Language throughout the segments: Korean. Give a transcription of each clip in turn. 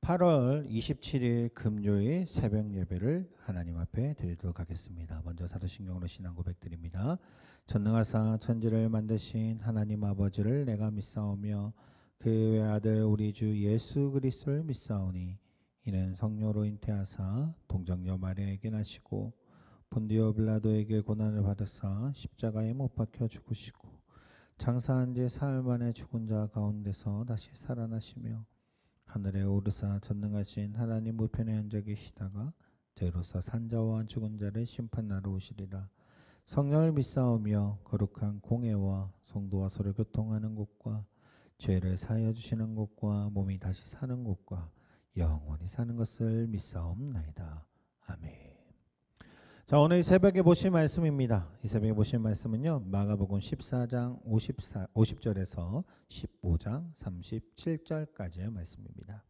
8월 27일 금요일 새벽 예배를 하나님 앞에 드리도록 하겠습니다. 먼저 사도신경으로 신앙 고백드립니다. 전능하사 천지를 만드신 하나님 아버지를 내가 믿사오며 그 외 아들 우리 주 예수 그리스도를 믿사오니 이는 성령으로 잉태하사 동정녀 마리아에게 나시고 본디오 빌라도에게 고난을 받으사 십자가에 못 박혀 죽으시고 장사한 지 사흘 만에 죽은 자 가운데서 다시 살아나시며 하늘에 오르사 전능하신 하나님 우편에 앉아 계시다가 저희로서 산자와 죽은 자를 심판하러 오시리라. 성령을 믿사오며 거룩한 공회와 성도와 서로 교통하는 곳과 죄를 사하여 주시는 곳과 몸이 다시 사는 곳과 영원히 사는 것을 믿사옵나이다. 아멘. 자, 오늘 이 새벽에 보실 말씀입니다. 이 새벽에 보실 말씀은요, 마가복음 14장 50절에서 15장 37절까지의 말씀입니다.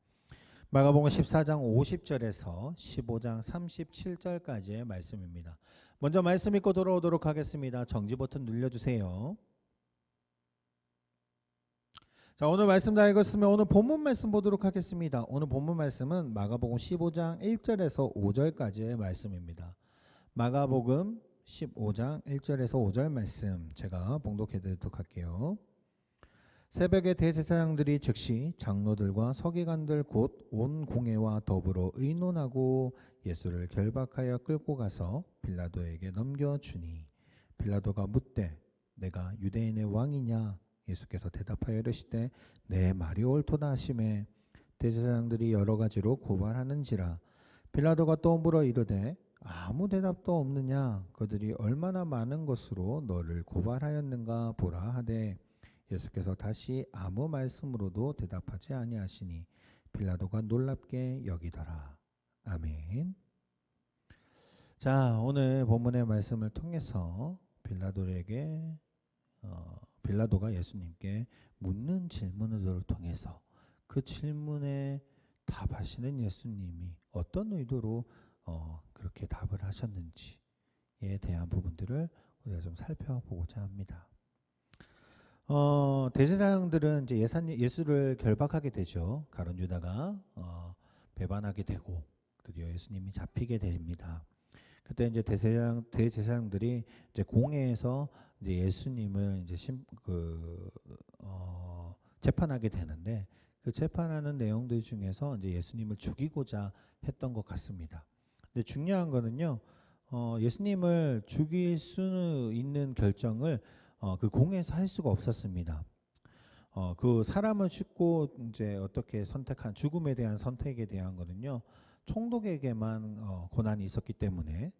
마가복음 14장 50절에서 15장 37절까지의 말씀입니다. 먼저 말씀 읽고 돌아오도록 하겠습니다. 정지 버튼 눌러주세요. 자, 오늘 말씀 다 읽었으면 오늘 본문 말씀 보도록 하겠습니다. 오늘 본문 말씀은 마가복음 15장 1절에서 5절까지의 말씀입니다. 마가복음 15장 1절에서 5절 말씀 제가 봉독해 드리도록 할게요. 새벽에 대제사장들이 즉시 장로들과 서기관들 곧 온 공회와 더불어 의논하고 예수를 결박하여 끌고 가서 빌라도에게 넘겨주니 빌라도가 묻되 내가 유대인의 왕이냐? 예수께서 대답하여 이르시되 내 말이 옳도다 하시매 대제사장들이 여러 가지로 고발하는지라 빌라도가 또 물어 이르되 아무 대답도 없느냐? 그들이 얼마나 많은 것으로 너를 고발하였는가 보라 하되 예수께서 다시 아무 말씀으로도 대답하지 아니하시니 빌라도가 놀랍게 여기더라. 아멘. 자, 오늘 본문의 말씀을 통해서 빌라도가 예수님께 묻는 질문을 통해서 그 질문에 답하시는 예수님이 어떤 의도로 그렇게 답을 하셨는지에 대한 부분들을 우리가 좀 살펴보고자 합니다. 대제사장들은 이제 예수를 결박하게 되죠. 가룟 유다가 배반하게 되고 드디어 예수님이 잡히게 됩니다. 그때 이제 대제사장들이 이제 공회에서 이제 예수님을 이제 재판하게 되는데 그 재판하는 내용들 중에서 이제 예수님을 죽이고자 했던 것 같습니다. 근데 중요한 거는요, 예수님을 죽일 수 있는 결정을 그 공회에서 할 수가 없었습니다. 그 사람을 죽고 이제 어떻게 선택한 죽음에 대한 선택에 대한 거는요, 총독에게만 권한이 있었기 때문에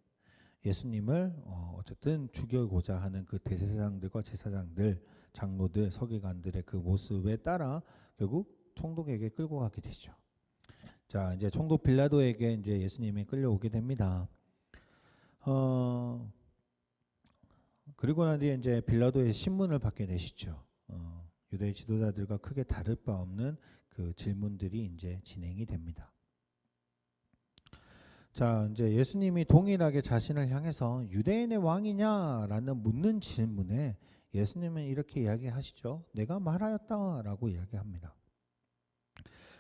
예수님을 어쨌든 죽이고자 하는 그 대제사장들과 제사장들, 장로들, 서기관들의 그 모습에 따라 결국 총독에게 끌고 가게 되죠. 자, 이제 총독 빌라도에게 이제 예수님이 끌려오게 됩니다. 그리고 난 뒤에 이제 빌라도의 신문을 받게 되시죠. 유대 지도자들과 크게 다를 바 없는 그 질문들이 이제 진행이 됩니다. 자, 이제 예수님이 동일하게 자신을 향해서 유대인의 왕이냐라는 묻는 질문에 예수님은 이렇게 이야기하시죠. 내가 말하였다라고 이야기합니다.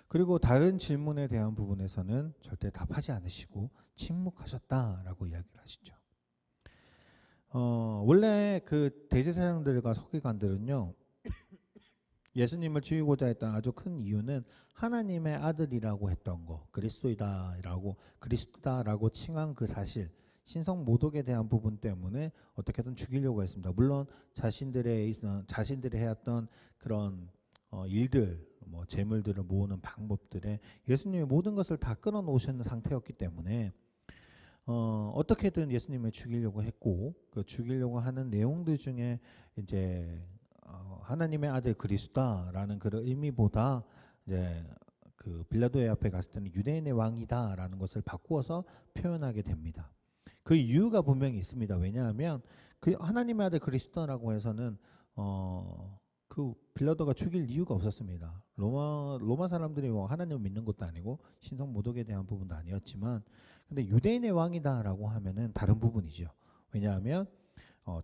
그리고 다른 질문에 대한 부분에서는 절대 답하지 않으시고 침묵하셨다라고 이야기를 하시죠. 원래 그 대제사장들과 서기관들은요, 예수님을 죽이고자 했던 아주 큰 이유는 하나님의 아들이라고 했던 거, 그리스도다라고 칭한 그 사실, 신성 모독에 대한 부분 때문에 어떻게든 죽이려고 했습니다. 물론 자신들이 해왔던 그런 일들, 뭐 재물들을 모으는 방법들에 예수님이 모든 것을 다 끌어놓으시는 상태였기 때문에 어떻게든 예수님을 죽이려고 했고, 그 죽이려고 하는 내용들 중에 이제 하나님의 아들 그리스도다라는 그런 의미보다 이제 그 빌라도의 앞에 갔을 때는 유대인의 왕이다라는 것을 바꾸어서 표현하게 됩니다. 그 이유가 분명히 있습니다. 왜냐하면 그 하나님의 아들 그리스도라고 해서는 그 빌라도가 죽일 이유가 없었습니다. 로마 사람들이 뭐 하나님을 믿는 것도 아니고 신성 모독에 대한 부분도 아니었지만, 근데 유대인의 왕이다라고 하면은 다른 부분이죠. 왜냐하면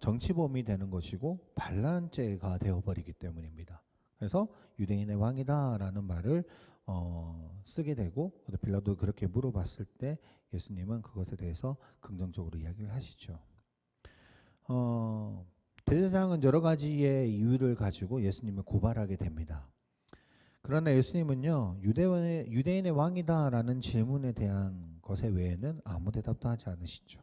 정치범이 되는 것이고 반란죄가 되어버리기 때문입니다. 그래서 유대인의 왕이다라는 말을 쓰게 되고 빌라도 그렇게 물어봤을 때 예수님은 그것에 대해서 긍정적으로 이야기를 하시죠. 대제사장은 여러 가지의 이유를 가지고 예수님을 고발하게 됩니다. 그러나 예수님은요, 유대인의 왕이다라는 질문에 대한 것에 외에는 아무 대답도 하지 않으시죠.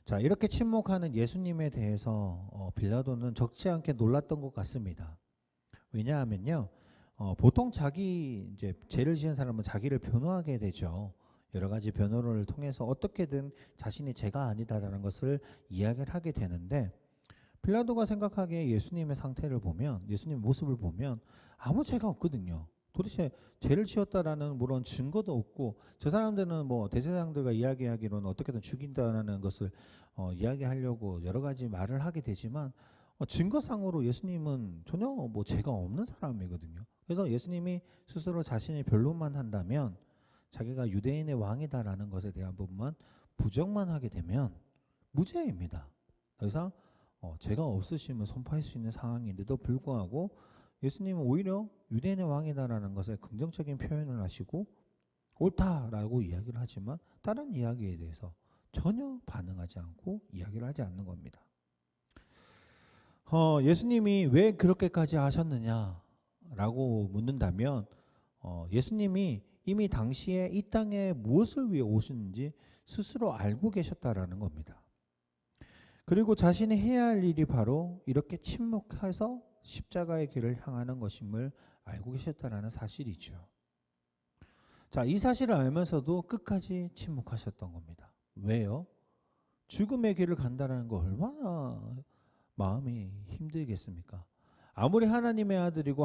자, 이렇게 침묵하는 예수님에 대해서 빌라도는 적지 않게 놀랐던 것 같습니다. 왜냐하면요, 보통 자기 이제 죄를 지은 사람은 자기를 변호하게 되죠. 여러 가지 변호를 통해서 어떻게든 자신이 죄가 아니다라는 것을 이야기를 하게 되는데, 빌라도가 생각하기에 예수님의 상태를 보면, 예수님 모습을 보면 아무 죄가 없거든요. 도대체 죄를 지었다라는 그런 증거도 없고, 저 사람들은 뭐 대제사장들과 이야기하기로는 어떻게든 죽인다라는 것을 이야기하려고 여러 가지 말을 하게 되지만, 증거상으로 예수님은 전혀 뭐 죄가 없는 사람이거든요. 그래서 예수님이 스스로 자신의 변론만 한다면, 자기가 유대인의 왕이다라는 것에 대한 부분만 부정만 하게 되면 무죄입니다. 더 이상 죄가 없으심을 선포할 수 있는 상황인데도 불구하고 예수님은 오히려 유대인의 왕이다라는 것에 긍정적인 표현을 하시고 옳다라고 이야기를 하지만 다른 이야기에 대해서 전혀 반응하지 않고 이야기를 하지 않는 겁니다. 예수님이 왜 그렇게까지 하셨느냐라고 묻는다면 예수님이 이미 당시에 이 땅에 무엇을 위해 오셨는지 스스로 알고 계셨다라는 겁니다. 그리고 자신이 해야 할 일이 바로 이렇게 침묵해서 십자가의 길을 향하는 것임을 알고 계셨다라는 사실이죠. 자, 이 사실을 알면서도 끝까지 침묵하셨던 겁니다. 왜요? 죽음의 길을 간다는 거 얼마나 마음이 힘들겠습니까? 아무리 하나님의 아들이고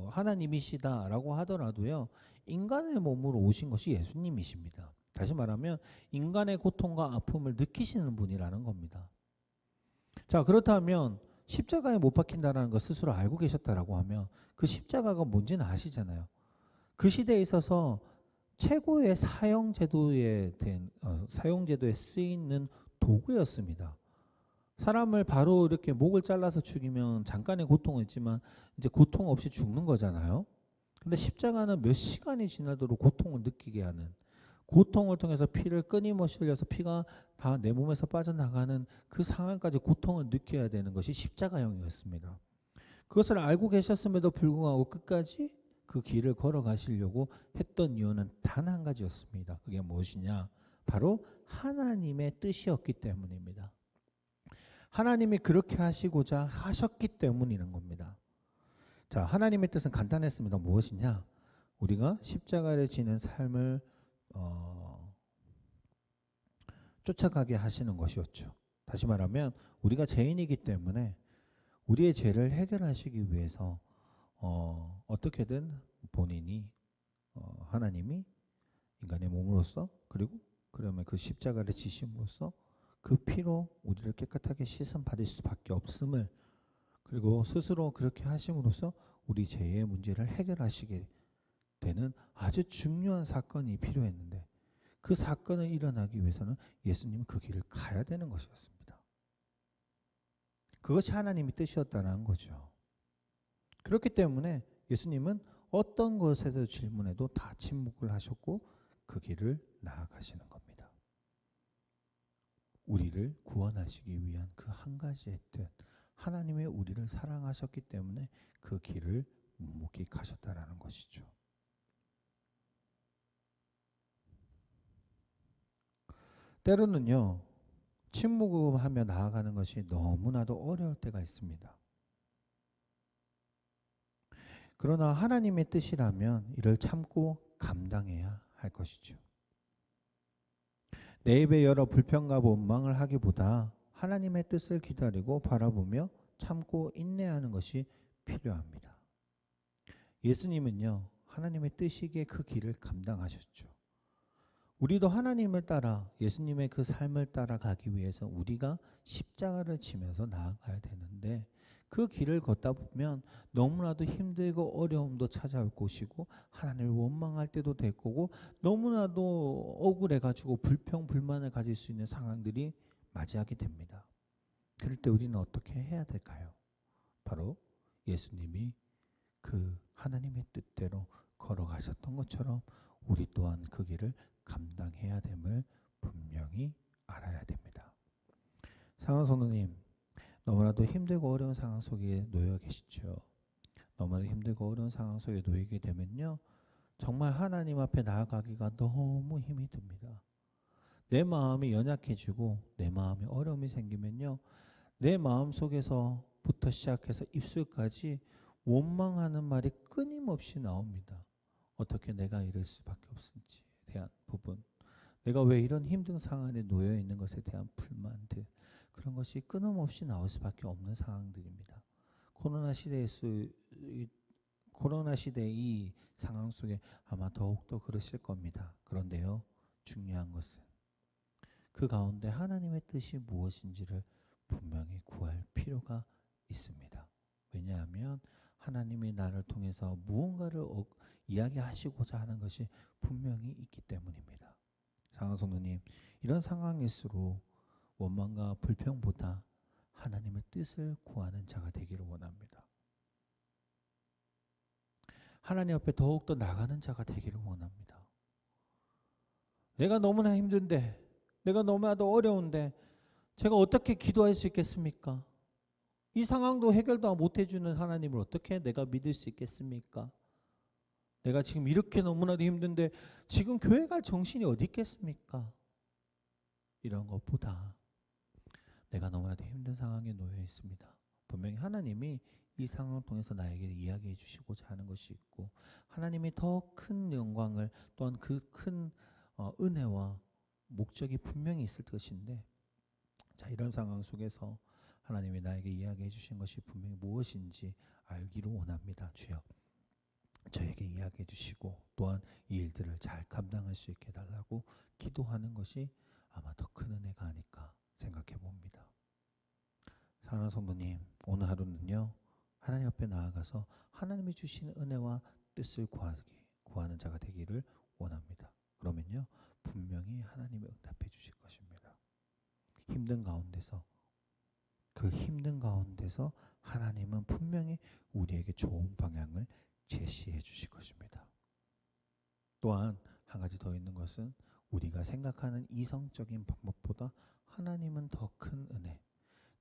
하나님이시다라고 하더라도요, 인간의 몸으로 오신 것이 예수님이십니다. 다시 말하면 인간의 고통과 아픔을 느끼시는 분이라는 겁니다. 자, 그렇다면 십자가에 못 박힌다는 것 스스로 알고 계셨다라고 하면 그 십자가가 뭔지는 아시잖아요. 그 시대에 있어서 최고의 사형제도에 쓰이는 도구였습니다. 사람을 바로 이렇게 목을 잘라서 죽이면 잠깐의 고통은 있지만 이제 고통 없이 죽는 거잖아요. 근데 십자가는 몇 시간이 지나도록 고통을 느끼게 하는, 고통을 통해서 피를 끊임없이 흘려서 피가 다 내 몸에서 빠져나가는 그 상황까지 고통을 느껴야 되는 것이 십자가형이었습니다. 그것을 알고 계셨음에도 불구하고 끝까지 그 길을 걸어가시려고 했던 이유는 단 한 가지였습니다. 그게 무엇이냐? 바로 하나님의 뜻이었기 때문입니다. 하나님이 그렇게 하시고자 하셨기 때문이라는 겁니다. 자, 하나님의 뜻은 간단했습니다. 무엇이냐? 우리가 십자가를 지는 삶을 쫓아가게 하시는 것이었죠. 다시 말하면 우리가 죄인이기 때문에 우리의 죄를 해결하시기 위해서 어떻게든 본인이 하나님이 인간의 몸으로서 그리고 그러면 그 십자가를 지심으로써 그 피로 우리를 깨끗하게 씻음 받을 수밖에 없음을, 그리고 스스로 그렇게 하심으로써 우리 죄의 문제를 해결하시게 되는 아주 중요한 사건이 필요했는데, 그 사건을 일어나기 위해서는 예수님은 그 길을 가야 되는 것이었습니다. 그것이 하나님의 뜻이었다는 거죠. 그렇기 때문에 예수님은 어떤 것에서 질문해도 다 침묵을 하셨고 그 길을 나아가시는 겁니다. 우리를 구원하시기 위한 그 한 가지의 뜻, 하나님의 우리를 사랑하셨기 때문에 그 길을 묵묵히 가셨다라는 것이죠. 때로는요, 침묵하며 나아가는 것이 너무나도 어려울 때가 있습니다. 그러나 하나님의 뜻이라면 이를 참고 감당해야 할 것이죠. 내 입에 여러 불평과 원망을 하기보다 하나님의 뜻을 기다리고 바라보며 참고 인내하는 것이 필요합니다. 예수님은요, 하나님의 뜻이기에 그 길을 감당하셨죠. 우리도 하나님을 따라 예수님의 그 삶을 따라가기 위해서 우리가 십자가를 지면서 나아가야 되는데, 그 길을 걷다 보면 너무나도 힘들고 어려움도 찾아올 것이고 하나님을 원망할 때도 될 거고 너무나도 억울해가지고 불평 불만을 가질 수 있는 상황들이 맞이하게 됩니다. 그럴 때 우리는 어떻게 해야 될까요? 바로 예수님이 그 하나님의 뜻대로 걸어가셨던 것처럼 우리 또한 그 길을 감당해야 됨을 분명히 알아야 됩니다. 사랑하는 성도님, 너무나도 힘들고 어려운 상황 속에 놓여 계시죠. 너무나도 힘들고 어려운 상황 속에 놓이게 되면요, 정말 하나님 앞에 나아가기가 너무 힘이 듭니다. 내 마음이 연약해지고 내 마음에 어려움이 생기면요, 내 마음 속에서부터 시작해서 입술까지 원망하는 말이 끊임없이 나옵니다. 어떻게 내가 이럴 수밖에 없은지에 대한 부분, 내가 왜 이런 힘든 상황에 놓여 있는 것에 대한 불만들, 그런 것이 끊임없이 나올 수밖에 없는 상황들입니다. 코로나 시대의 이 상황 속에 아마 더욱더 그러실 겁니다. 그런데요, 중요한 것은 그 가운데 하나님의 뜻이 무엇인지를 분명히 구할 필요가 있습니다. 왜냐하면 하나님이 나를 통해서 무언가를 이야기하시고자 하는 것이 분명히 있기 때문입니다. 사랑하는 성도님, 이런 상황일수록 원망과 불평보다 하나님의 뜻을 구하는 자가 되기를 원합니다. 하나님 앞에 더욱더 나가는 자가 되기를 원합니다. 내가 너무나 힘든데, 내가 너무나도 어려운데 제가 어떻게 기도할 수 있겠습니까? 이 상황도 해결도 못 해주는 하나님을 어떻게 내가 믿을 수 있겠습니까? 내가 지금 이렇게 너무나도 힘든데 지금 교회 갈 정신이 어디 있겠습니까? 이런 것보다 내가 너무나도 힘든 상황에 놓여 있습니다. 분명히 하나님이 이 상황을 통해서 나에게 이야기해 주시고자 하는 것이 있고, 하나님이 더 큰 영광을, 또한 그 큰 은혜와 목적이 분명히 있을 것인데, 자, 이런 상황 속에서 하나님이 나에게 이야기해 주신 것이 분명히 무엇인지 알기를 원합니다. 주여, 저에게 이야기해 주시고 또한 이 일들을 잘 감당할 수 있게 해달라고 기도하는 것이 아마 더 큰 은혜가 아닐까 생각해 봅니다. 사랑하는 성도님, 오늘 하루는요, 하나님 앞에 나아가서 하나님이 주시는 은혜와 뜻을 구하는 자가 되기를 원합니다. 그러면요, 분명히 하나님이 응답해 주실 것입니다. 그 힘든 가운데서 하나님은 분명히 우리에게 좋은 방향을 제시해 주실 것입니다. 또한 한 가지 더 있는 것은, 우리가 생각하는 이성적인 방법보다 하나님은 더 큰 은혜,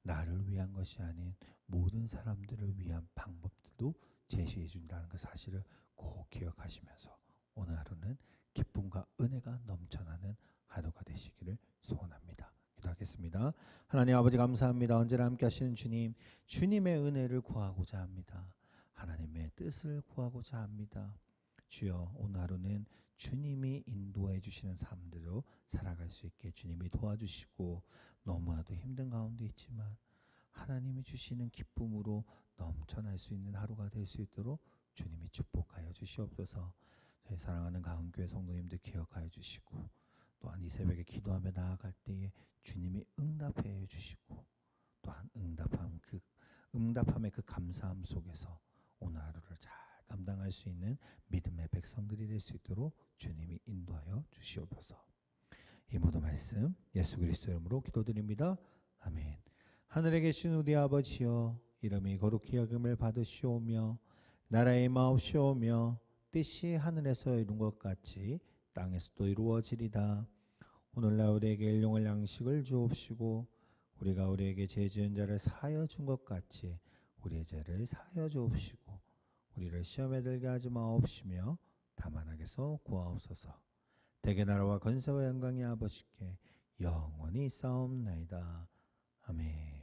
나를 위한 것이 아닌 모든 사람들을 위한 방법들도 제시해 준다는 그 사실을 꼭 기억하시면서 오늘 하루는 기쁨과 은혜가 넘쳐나는 하루가 되시기를 소원합니다. 기도하겠습니다. 하나님 아버지, 감사합니다. 언제나 함께 하시는 주님, 주님의 은혜를 구하고자 합니다. 하나님의 뜻을 구하고자 합니다. 주여, 오늘 하루는 주님이 인도해 주시는 삶대로 살아갈 수 있게 주님이 도와주시고, 너무나도 힘든 가운데 있지만 하나님이 주시는 기쁨으로 넘쳐날 수 있는 하루가 될 수 있도록 주님이 축복하여 주시옵소서. 저희 사랑하는 가은교회 성도님들 기억하여 주시고, 또한 이 새벽에 기도하며 나아갈 때에 주님이 응답해 주시고, 또한 응답함의 그 감사함 속에서 오늘 하루를 잘 감당할 수 있는 믿음의 백성들이 될 수 있도록 주님이 인도하여 주시옵소서. 이 모든 말씀 예수 그리스도 이름으로 기도드립니다. 아멘. 하늘에 계신 우리 아버지여, 이름이 거룩히 여김을 받으시오며 나라의 마옵시오며 뜻이 하늘에서 이룬 것 같이 땅에서도 이루어지리다. 오늘날 우리에게 일용할 양식을 주옵시고, 우리가 우리에게 죄 지은 자를 사하여 준 것 같이 우리의 죄를 사하여 주옵시고, 우리를 시험에 들게 하지 마옵시며 다만 악에서 구하옵소서. 대개 나라와 권세와 영광이 아버지께 영원히 있사옵나이다. 아멘.